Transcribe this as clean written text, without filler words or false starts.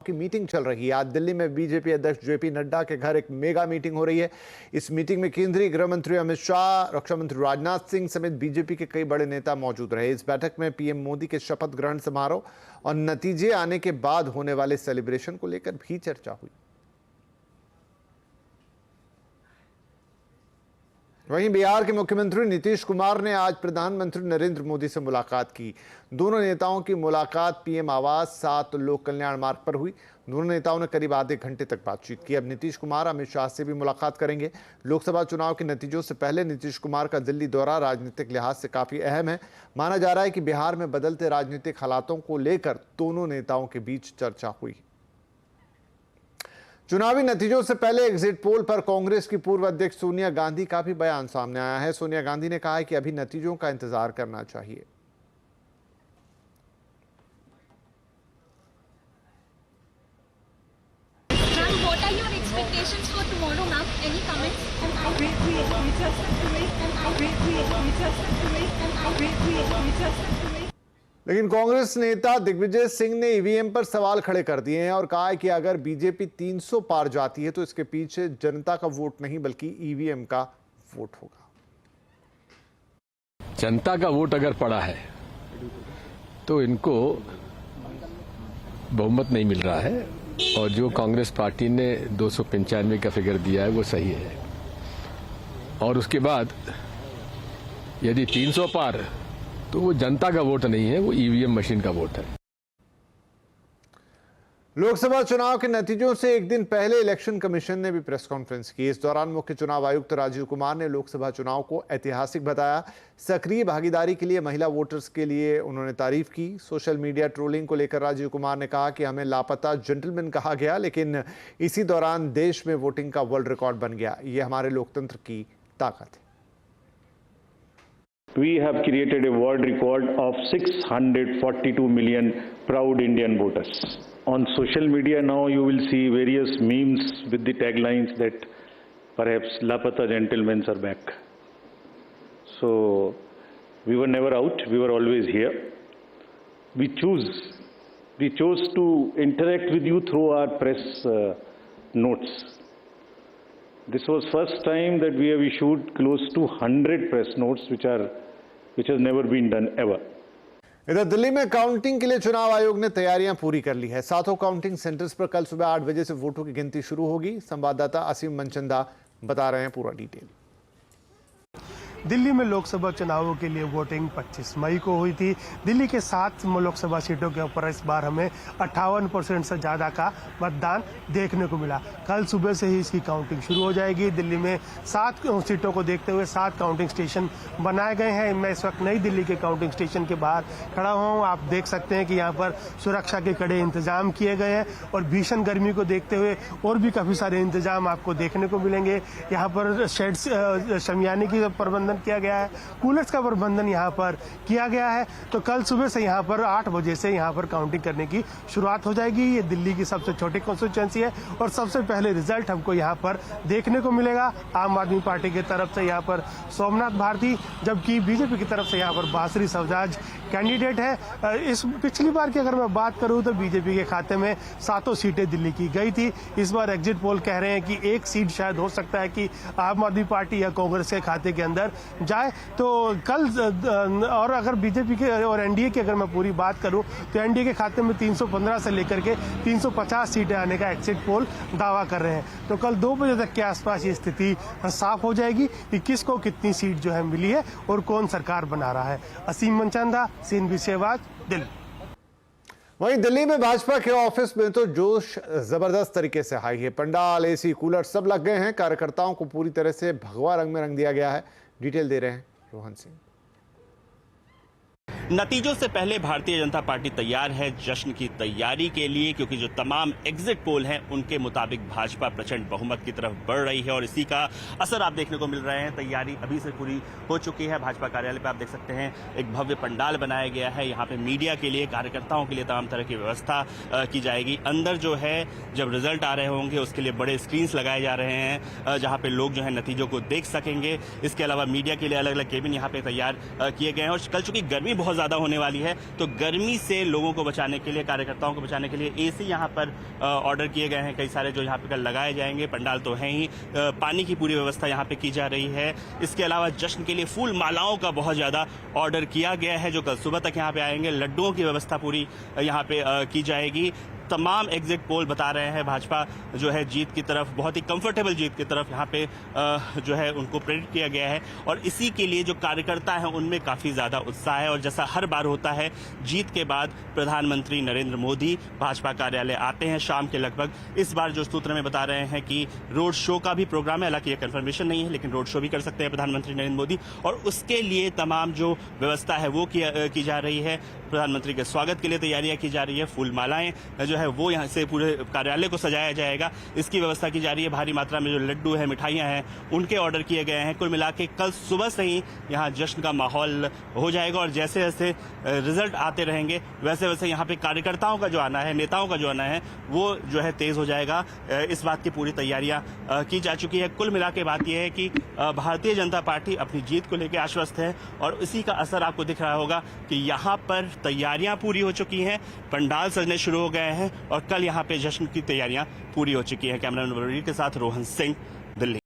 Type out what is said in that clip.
की मीटिंग चल रही है। आज दिल्ली में बीजेपी अध्यक्ष जेपी नड्डा के घर एक मेगा मीटिंग हो रही है। इस मीटिंग में केंद्रीय गृह मंत्री अमित शाह, रक्षा मंत्री राजनाथ सिंह समेत बीजेपी के कई बड़े नेता मौजूद रहे। इस बैठक में पीएम मोदी के शपथ ग्रहण समारोह और नतीजे आने के बाद होने वाले सेलिब्रेशन को लेकर भी चर्चा हुई। वहीं बिहार के मुख्यमंत्री नीतीश कुमार ने आज प्रधानमंत्री नरेंद्र मोदी से मुलाकात की। दोनों नेताओं की मुलाकात पीएम आवास 7 लोक कल्याण मार्ग पर हुई। दोनों नेताओं ने करीब आधे घंटे तक बातचीत की। अब नीतीश कुमार अमित शाह से भी मुलाकात करेंगे। लोकसभा चुनाव के नतीजों से पहले नीतीश कुमार का दिल्ली दौरा राजनीतिक लिहाज से काफी अहम है। माना जा रहा है कि बिहार में बदलते राजनीतिक हालातों को लेकर दोनों नेताओं के बीच चर्चा हुई। चुनावी नतीजों से पहले एग्जिट पोल पर कांग्रेस की पूर्व अध्यक्ष सोनिया गांधी का भी बयान सामने आया है। सोनिया गांधी ने कहा है कि अभी नतीजों का इंतजार करना चाहिए। लेकिन कांग्रेस नेता दिग्विजय सिंह ने ईवीएम पर सवाल खड़े कर दिए हैं और कहा है कि अगर बीजेपी 300 पार जाती है तो इसके पीछे जनता का वोट नहीं बल्कि ईवीएम का वोट होगा। जनता का वोट अगर पड़ा है तो इनको बहुमत नहीं मिल रहा है और जो कांग्रेस पार्टी ने 295 का फिगर दिया है वो सही है। और उसके बाद यदि 300 पार तो वो जनता का वोट नहीं है, वो ईवीएम मशीन का वोट है। लोकसभा चुनाव के नतीजों से एक दिन पहले इलेक्शन कमीशन ने भी प्रेस कॉन्फ्रेंस की। इस दौरान मुख्य चुनाव आयुक्त राजीव कुमार ने लोकसभा चुनाव को ऐतिहासिक बताया। सक्रिय भागीदारी के लिए महिला वोटर्स के लिए उन्होंने तारीफ की। सोशल मीडिया ट्रोलिंग को लेकर राजीव कुमार ने कहा कि हमें लापता जेंटलमैन कहा गया, लेकिन इसी दौरान देश में वोटिंग का वर्ल्ड रिकॉर्ड बन गया। ये हमारे लोकतंत्र की ताकत है। We have created a world record of 642 million proud Indian voters. On social media now you will see various memes with the taglines that perhaps Lapata gentlemen are back. So we were never out, we were always here. We chose to interact with you through our press notes. This was first time that we have issued close to 100 press notes which has never been done ever. इधर दिल्ली में counting के लिए चुनाव आयोग ने तैयारियां पूरी कर ली है। सातों काउंटिंग सेंटर्स पर कल सुबह 8 बजे से वोटों की गिनती शुरू होगी। संवाददाता असीम मनचंदा बता रहे हैं पूरा डिटेल। दिल्ली में लोकसभा चुनावों के लिए वोटिंग 25 मई को हुई थी। दिल्ली के 7 लोकसभा सीटों के ऊपर इस बार हमें 58% से ज़्यादा का मतदान देखने को मिला। कल सुबह से ही इसकी काउंटिंग शुरू हो जाएगी। दिल्ली में 7 सीटों को देखते हुए 7 काउंटिंग स्टेशन बनाए गए हैं। मैं इस वक्त नई दिल्ली के काउंटिंग स्टेशन के बाहर खड़ा हूँ। आप देख सकते हैं कि यहाँ पर सुरक्षा के कड़े इंतजाम किए गए हैं और भीषण गर्मी को देखते हुए और भी काफ़ी सारे इंतजाम आपको देखने को मिलेंगे। यहाँ पर शेड्स शमियाने की प्रबंध किया गया है, कूलर्स का प्रबंधन यहाँ पर किया गया है। तो कल सुबह से यहाँ पर 8 बजे से यहाँ पर काउंटिंग करने की शुरुआत हो जाएगी। ये दिल्ली की सबसे छोटी कॉन्स्टिट्यूएंसी है और सबसे पहले रिजल्ट हमको यहाँ पर देखने को मिलेगा। आम आदमी पार्टी की तरफ से यहाँ पर सोमनाथ भारती, जबकि बीजेपी की तरफ से यहाँ पर बासरी सवजाज कैंडिडेट है। इस पिछली बार की अगर मैं बात करूँ तो बीजेपी के खाते में 7 सीटें दिल्ली की गई थी। इस बार एग्जिट पोल कह रहे हैं कि 1 सीट शायद हो सकता है कि आम आदमी पार्टी या कांग्रेस के खाते के अंदर जाए। तो कल और अगर बीजेपी के और एनडीए की अगर मैं पूरी बात करूं तो एनडीए के खाते में 315 से लेकर के 350 सीटें आने का एग्जिट पोल दावा कर रहे हैं। तो कल 2 बजे तक के आसपास ये स्थिति साफ हो जाएगी कि किसको कितनी सीट जो है मिली है और कौन सरकार बना रहा है। असीम मनचंदा, सीएनबीसी आवाज, दिल्ली। वहीं दिल्ली में भाजपा के ऑफिस में तो जोश जबरदस्त तरीके से हाई है। पंडाल, एसी, कूलर सब लग गए हैं। कार्यकर्ताओं को पूरी तरह से भगवा रंग में रंग दिया गया है। डिटेल दे रहे हैं रोहन सिंह। नतीजों से पहले भारतीय जनता पार्टी तैयार है जश्न की तैयारी के लिए, क्योंकि जो तमाम एग्जिट पोल हैं उनके मुताबिक भाजपा प्रचंड बहुमत की तरफ बढ़ रही है और इसी का असर आप देखने को मिल रहे हैं। तैयारी अभी से पूरी हो चुकी है। भाजपा कार्यालय पे आप देख सकते हैं एक भव्य पंडाल बनाया गया है। यहाँ पे मीडिया के लिए, कार्यकर्ताओं के लिए तमाम तरह की व्यवस्था की जाएगी। अंदर जो है जब रिजल्ट आ रहे होंगे उसके लिए बड़े स्क्रीन्स लगाए जा रहे हैं जहाँ पे लोग जो है नतीजों को देख सकेंगे। इसके अलावा मीडिया के लिए अलग अलग केबिन यहाँ पे तैयार किए गए हैं और कल चूंकि गर्मी बहुत ज़्यादा होने वाली है, तो गर्मी से लोगों को बचाने के लिए, कार्यकर्ताओं को बचाने के लिए एसी यहाँ पर ऑर्डर किए गए हैं, कई सारे जो यहाँ पे कल लगाए जाएंगे। पंडाल तो हैं ही, पानी की पूरी व्यवस्था यहाँ पे की जा रही है। इसके अलावा जश्न के लिए फूल मालाओं का बहुत ज़्यादा ऑर्डर किया गया है, जो कल सुबह तक यहाँ पे आएंगे। लड्डुओं की व्यवस्था पूरी यहाँ पे की जाएगी। तमाम एग्जिट पोल बता रहे हैं भाजपा जो है जीत की तरफ, बहुत ही कंफर्टेबल जीत की तरफ यहाँ पे जो है उनको प्रेरित किया गया है। और इसी के लिए जो कार्यकर्ता हैं उनमें काफ़ी ज़्यादा उत्साह है। और जैसा हर बार होता है, जीत के बाद प्रधानमंत्री नरेंद्र मोदी भाजपा कार्यालय आते हैं शाम के लगभग। इस बार जो सूत्र में बता रहे हैं कि रोड शो का भी प्रोग्राम है, हालांकि ये कंफर्मेशन नहीं है, लेकिन रोड शो भी कर सकते हैं प्रधानमंत्री नरेंद्र मोदी। और उसके लिए तमाम जो व्यवस्था है वो की जा रही है। प्रधानमंत्री के स्वागत के लिए तैयारियां की जा रही है। फूल मालाएं जो है वो यहाँ से पूरे कार्यालय को सजाया जाएगा, इसकी व्यवस्था की जा रही है। भारी मात्रा में जो लड्डू है, मिठाइयां हैं, उनके ऑर्डर किए गए हैं। कुल मिला के कल सुबह से ही यहाँ जश्न का माहौल हो जाएगा। और जैसे जैसे रिजल्ट आते रहेंगे वैसे वैसे यहाँ पे कार्यकर्ताओं का जो आना है, नेताओं का जो आना है, वो जो है तेज हो जाएगा। इस बात की पूरी तैयारियां की जा चुकी है। कुल मिला के बात यह है कि भारतीय जनता पार्टी अपनी जीत को लेकर आश्वस्त है और इसी का असर आपको दिख रहा होगा कि यहाँ पर तैयारियां पूरी हो चुकी हैं, पंडाल सजने शुरू हो गए हैं और कल यहाँ पे जश्न की तैयारियां पूरी हो चुकी हैं। कैमरामैन वरुण के साथ रोहन सिंह, दिल्ली।